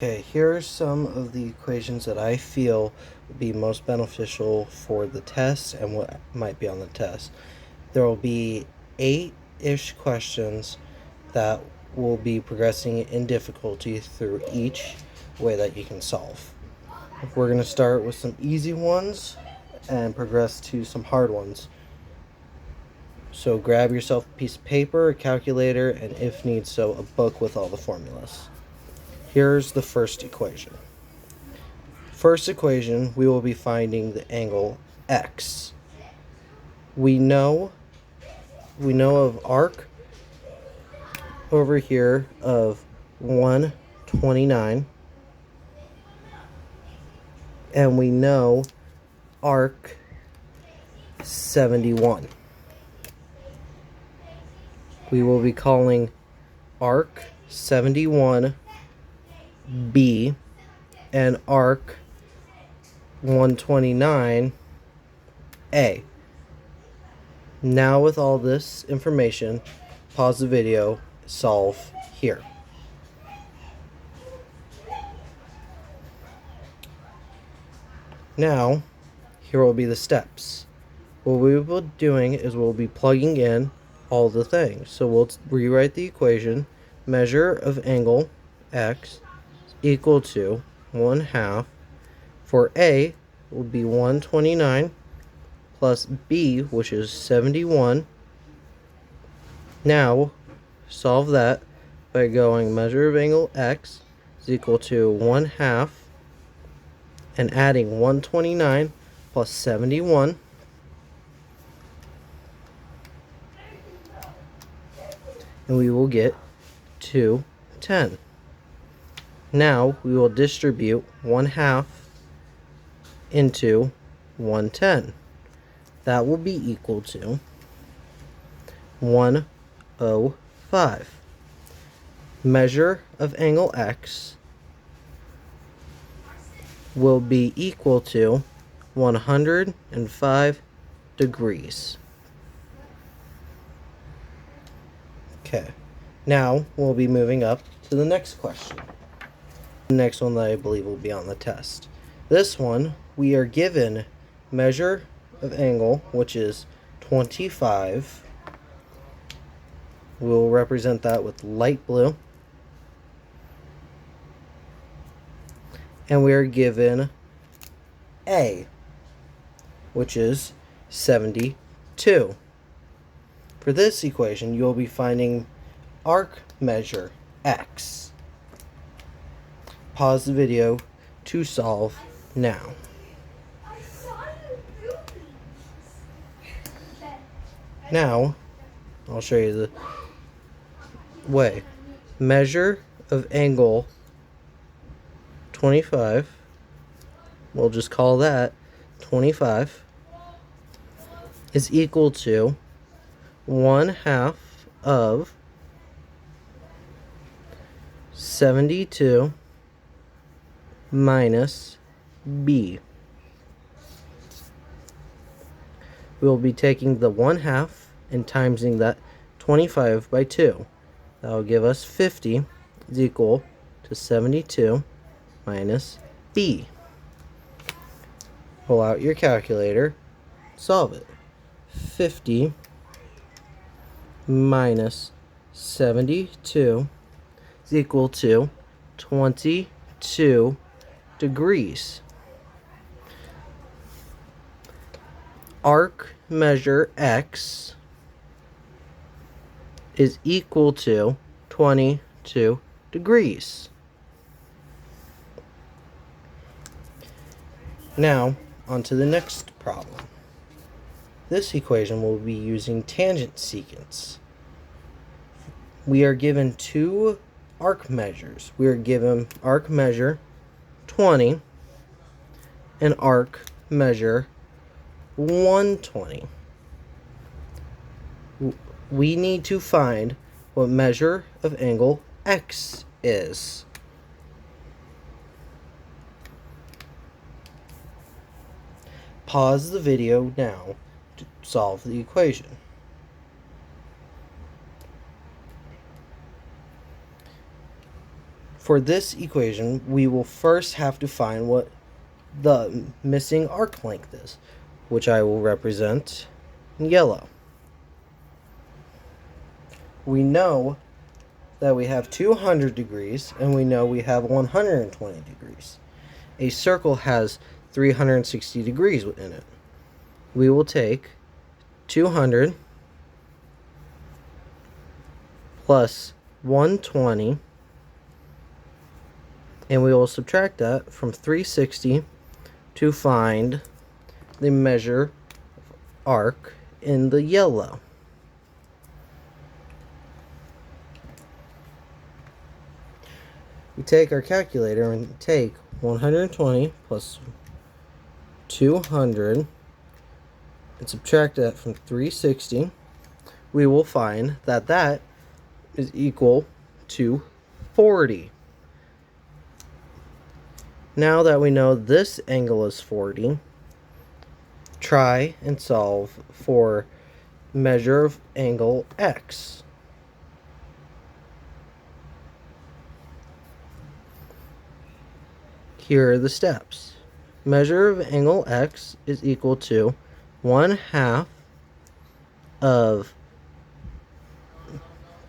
Okay, here are some of the equations that I feel would be most beneficial for the test and what might be on the test. There will be 8-ish questions that will be progressing in difficulty through each way that you can solve. We're going to start with some easy ones and progress to some hard ones. So grab yourself a piece of paper, a calculator, and if need so, a book with all the formulas. Here's the first equation. First equation, we will be finding the angle x. We know of arc over here of 129, and we know arc 71. We will be calling arc 71 B and arc 129 A. Now with all this information, pause the video, solve here. Now, here will be the steps. What we will be doing is we'll be plugging in all the things. So we'll rewrite the equation. Measure of angle x is equal to 1/2. For A, it will be 129 plus B, which is 71. Now, solve that by going measure of angle x is equal to 1/2 and adding 129 plus 71. And we will get 210. Now we will distribute 1/2 into 110. That will be equal to 105. Measure of angle x will be equal to 105 degrees. Okay, now we'll be moving up to the next question. The next one that I believe will be on the test. This one, we are given measure of angle, which is 25. We'll represent that with light blue. And we are given A, which is 72. For this equation, you'll be finding arc measure x. Pause the video to solve now. Now, I'll show you the way. Measure of angle 25. We'll just call that 25 is equal to 1/2 of 72 minus B. We'll be taking the 1/2 and timesing that 25 by 2. That will give us 50 is equal to 72 minus B. Pull out your calculator, solve it. 50 minus 72 is equal to 22 degrees. Arc measure x is equal to 22 degrees. Now, on to the next problem. This equation will be using tangent secants. We are given two arc measures. We are given arc measure 20 and arc measure 120. We need to find what measure of angle x is. Pause the video now to solve the equation. For this equation, we will first have to find what the missing arc length is, which I will represent in yellow. We know that we have 200 degrees, and we know we have 120 degrees. A circle has 360 degrees in it. We will take 200 plus 120, and we will subtract that from 360 to find the measure arc in the yellow. We take our calculator and take 120 plus 200 and subtract that from 360. We will find that that is equal to 40. Now that we know this angle is 40, try and solve for measure of angle X. Here are the steps. Measure of angle X is equal to 1/2 of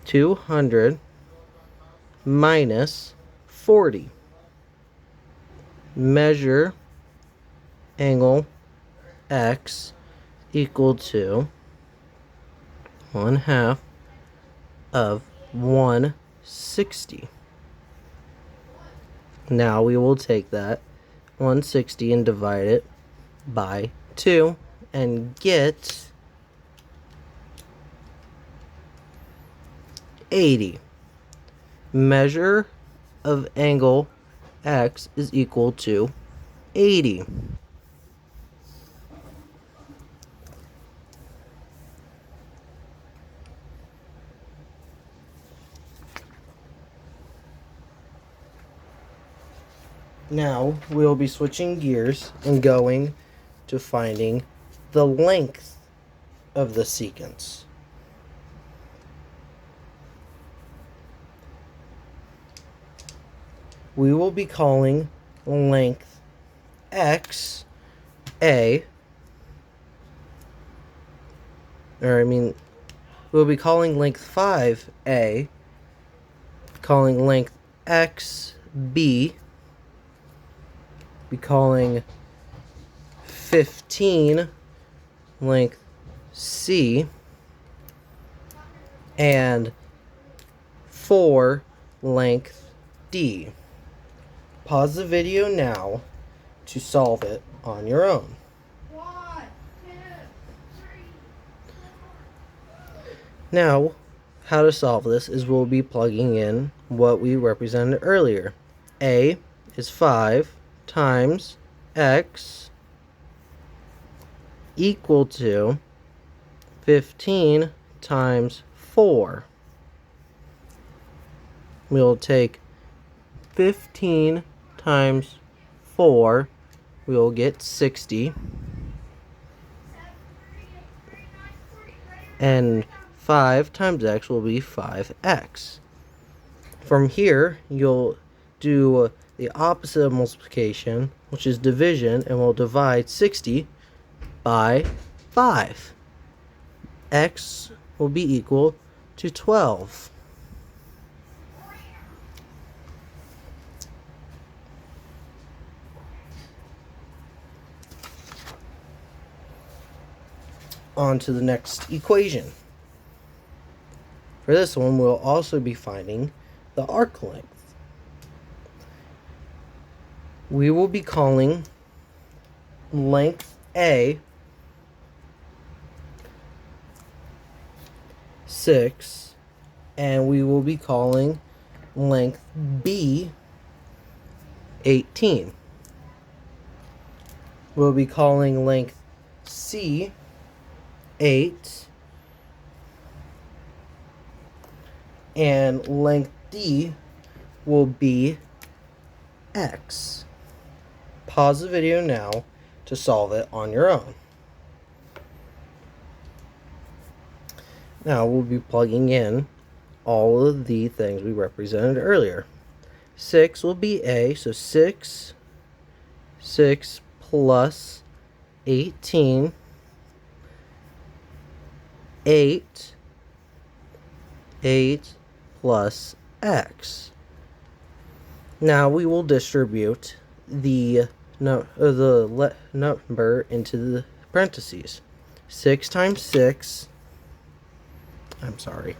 200 minus 40. Measure angle X equal to 1/2 of 160. Now we will take that 160 and divide it by 2 and get 80. Measure of angle X is equal to 80. Now we'll be switching gears and going to finding the length of the secant. We will be calling length X A, we'll be calling length 5A, calling length X B, be calling 15 length C, and 4 length D. Pause the video now to solve it on your own. 1, 2, 3. Now, how to solve this is we'll be plugging in what we represented earlier. A is 5 times X equal to 15 times 4. We'll take 15 times 4, we will get 60. And 5 times x will be 5x. From here, you'll do the opposite of multiplication, which is division, and we'll divide 60 by 5. X will be equal to 12. On to the next equation. For this one, we'll also be finding the arc length. We will be calling length A 6, and we will be calling length B 18. We'll be calling length C 8, and length D will be X. Pause the video now to solve it on your own. Now we'll be plugging in all of the things we represented earlier. 6 will be A, so 6 plus 18, 8 plus x. Now we will distribute the number into the parentheses. 6 times 6. I'm sorry.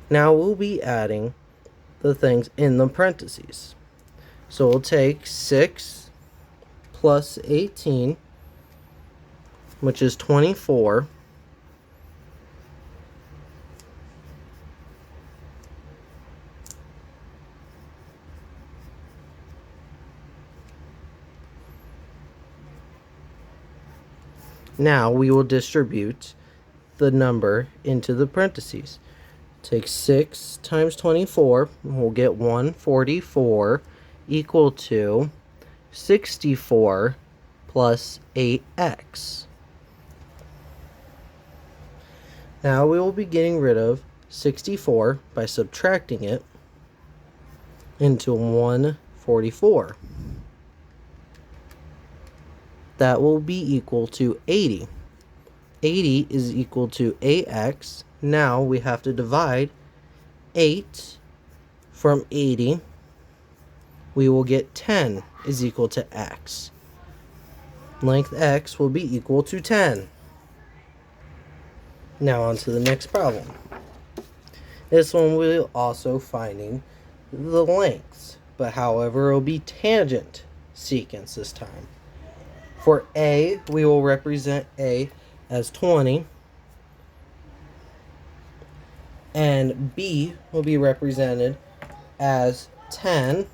Now we'll be adding the things in the parentheses. So we'll take 6 plus 18, which is 24. Now we will distribute the number into the parentheses. Take 6 times 24, and we'll get 144 equal to 64 plus 8x. Now we will be getting rid of 64 by subtracting it into 144. That will be equal to 80. 80 is equal to 8x. Now we have to divide 8 from 80. We will get 10 is equal to x. Length x will be equal to 10. Now on to the next problem. This one we're also finding the lengths, but however it will be tangent secants this time. For A, we will represent A as 20, and B will be represented as 10,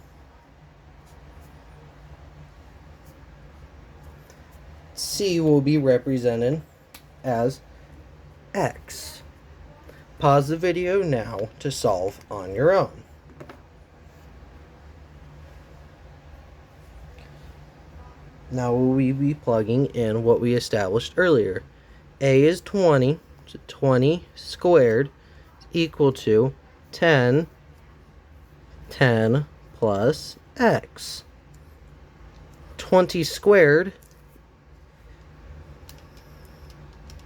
C will be represented as x. Pause the video now to solve on your own. Now we will be plugging in what we established earlier. A is 20, so 20 squared is equal to 10 plus x. 20 squared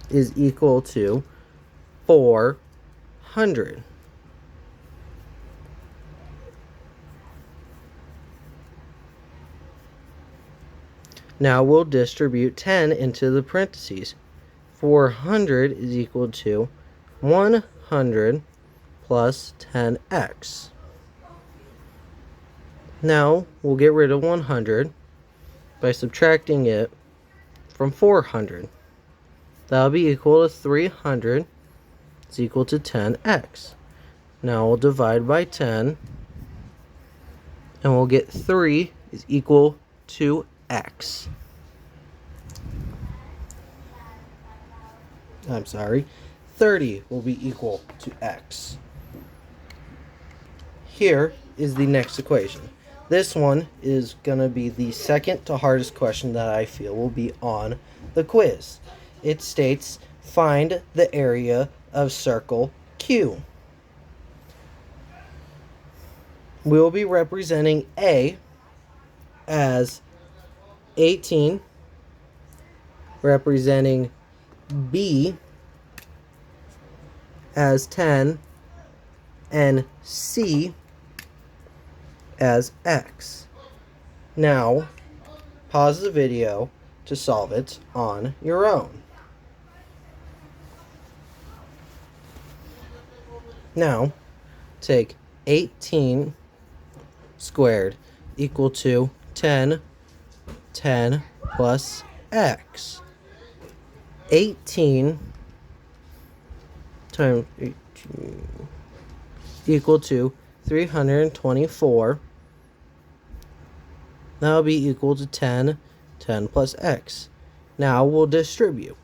is equal to 400. Now we'll distribute 10 into the parentheses. 400 is equal to 100 plus 10x. Now we'll get rid of 100 by subtracting it from 400. That'll be equal to 300 is equal to 10x. Now we'll divide by 10 and we'll get 3 is equal to x. I'm sorry, 30 will be equal to x. Here is the next equation. This one is going to be the second to hardest question that I feel will be on the quiz. It states, find the area of circle Q. We will be representing A as 18, representing B as 10, and C as x. Now, pause the video to solve it on your own. Now, take 18 squared equal to 10 plus x. 18 times 18 equal to 324. That'll be equal to 10 plus x. Now we'll distribute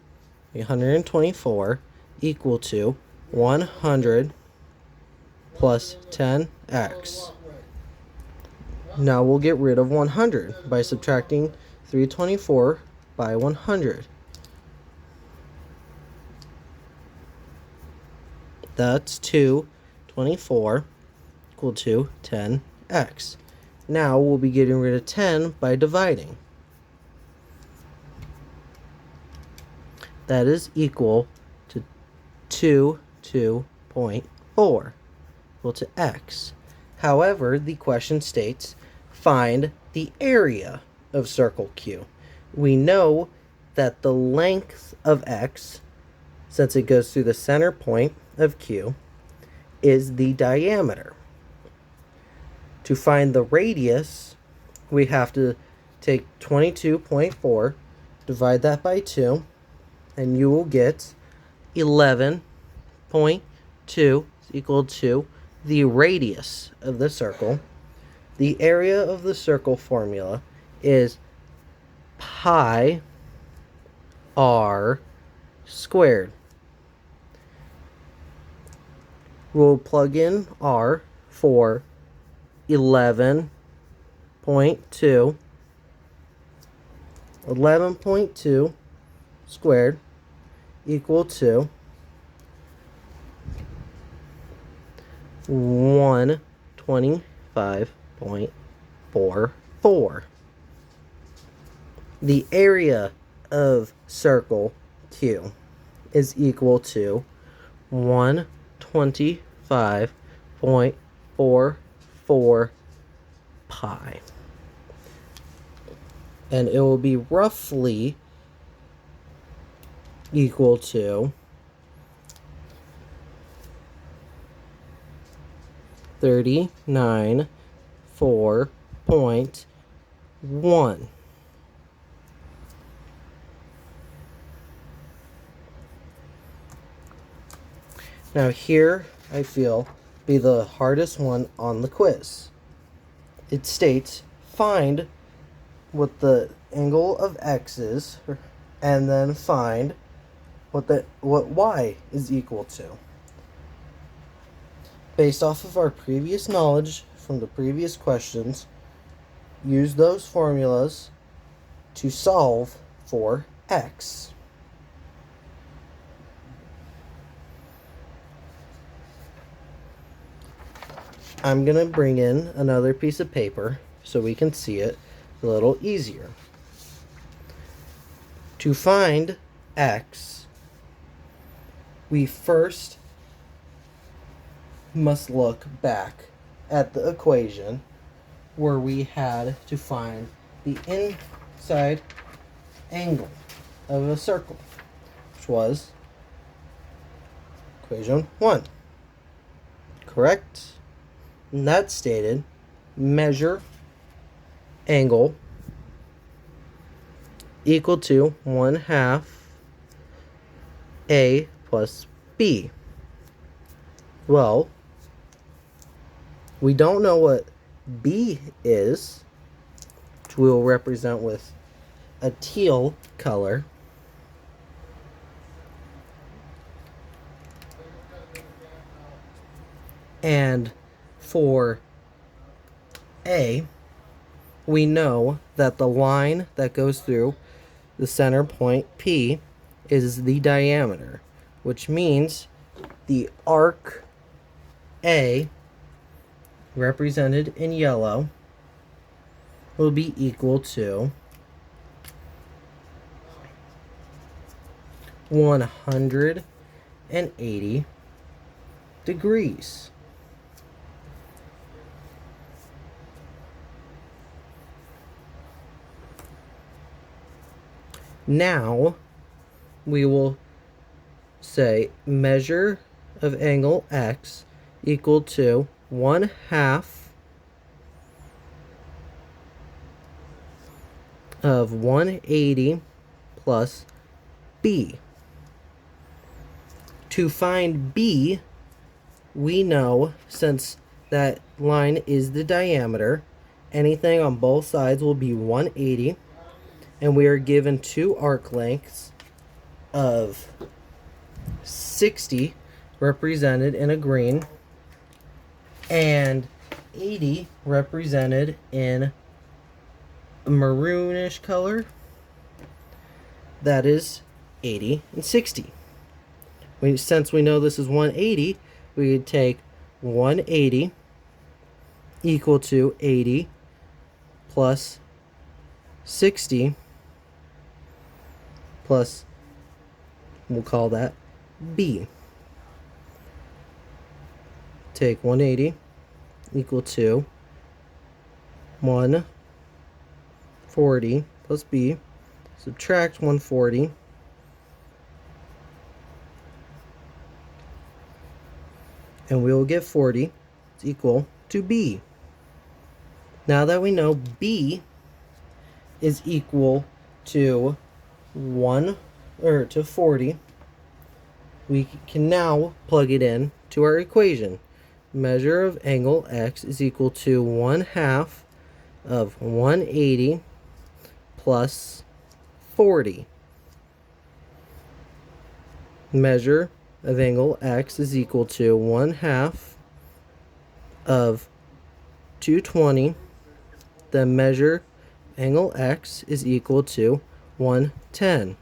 124 equal to 100 plus 10x. Now we'll get rid of 100 by subtracting 324 by 100. That's 224 equal to 10 x. Now we'll be getting rid of 10 by dividing. That is equal to 2.4 equal to x. However, the question states, find the area of circle Q. We know that the length of x, since it goes through the center point of Q, is the diameter. To find the radius, we have to take 22.4, divide that by 2, and you will get 11.2 is equal to the radius of the circle. The area of the circle formula is pi r squared. We'll plug in r for 11.2 squared equal to 125.44. The area of circle Q is equal to 125.44 pi. And it will be roughly equal to 39.4.1. Now here, I feel, be the hardest one on the quiz. It states, find what the angle of x is, and then find what y is equal to. Based off of our previous knowledge from the previous questions, use those formulas to solve for x. I'm going to bring in another piece of paper so we can see it a little easier. To find x, we first must look back at the equation where we had to find the inside angle of a circle, which was equation 1. Correct? And that stated, measure angle equal to 1/2 A plus B. Well, we don't know what B is, which we will represent with a teal color. And for A, we know that the line that goes through the center point P is the diameter, which means the arc A, represented in yellow, will be equal to 180 degrees. Now, we will say measure of angle x equal to 1/2 of 180 plus b. To find b, we know, since that line is the diameter, anything on both sides will be 180. And we are given two arc lengths of 60, represented in a green, and 80, represented in a maroonish color. That is 80 and 60. Since we know this is 180, we would take 180 equal to 80 plus 60 plus, we'll call that b. Take 180 equal to 140 plus b. Subtract 140. And we will get 40 is equal to b. Now that we know b is equal to 40, we can now plug it in to our equation. Measure of angle x is equal to 1/2 of 180 plus 40. Measure of angle x is equal to 1/2 of 220. The measure angle x is equal to 110.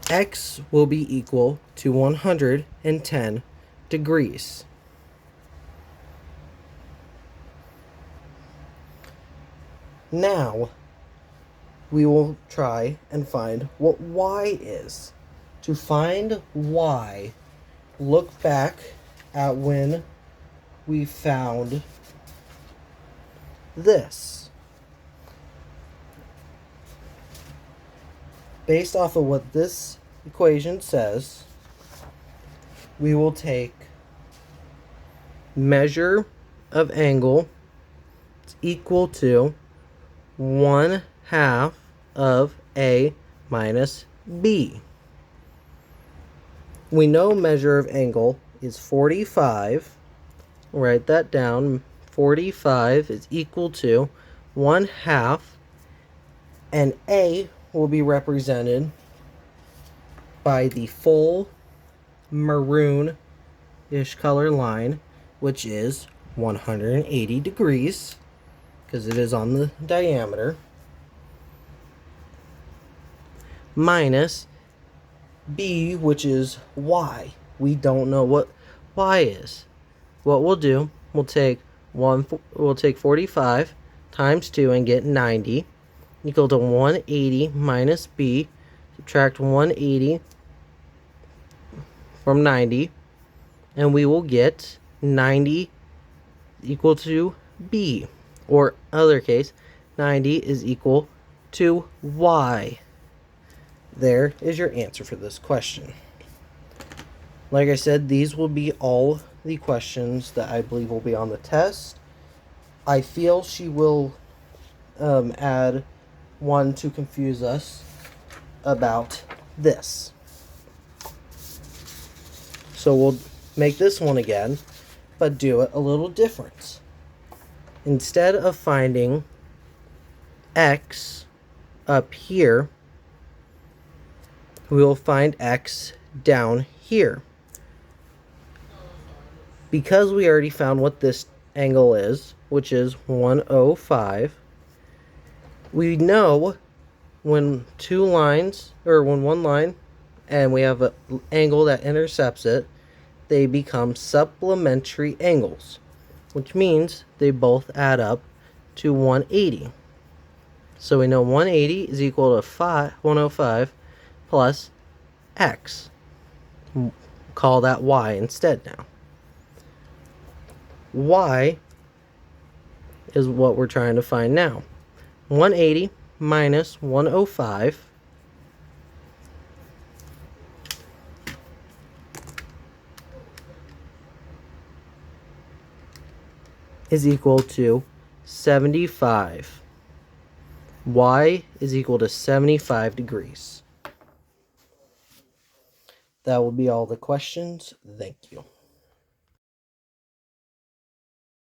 X will be equal to 110 degrees. Now, we will try and find what y is. To find y, look back at when we found this. Based off of what this equation says, we will take measure of angle is equal to 1/2 of a minus b. We know measure of angle is 45. Write that down. 45 is equal to 1/2, and a will be represented by the full maroon-ish color line, which is 180 degrees, because it is on the diameter, minus b, which is y. We don't know what y is. What we'll do, we'll take 45 times 2 and get 90, equal to 180 minus b. Subtract 180 from 90, and we will get 90 equal to b. Or other case, 90 is equal to y. There is your answer for this question. Like I said, these will be all the questions that I believe will be on the test. I feel she will add one to confuse us about this. So we'll make this one again, but do it a little different. Instead of finding x up here, we will find x down here. Because we already found what this angle is, which is 105, we know when when one line and we have an angle that intercepts it, they become supplementary angles, which means they both add up to 180. So we know 180 is equal to 105 plus x. Call that y instead now. Y is what we're trying to find now. 180 minus 105 is equal to 75. Y is equal to 75 degrees. That will be all the questions. Thank you.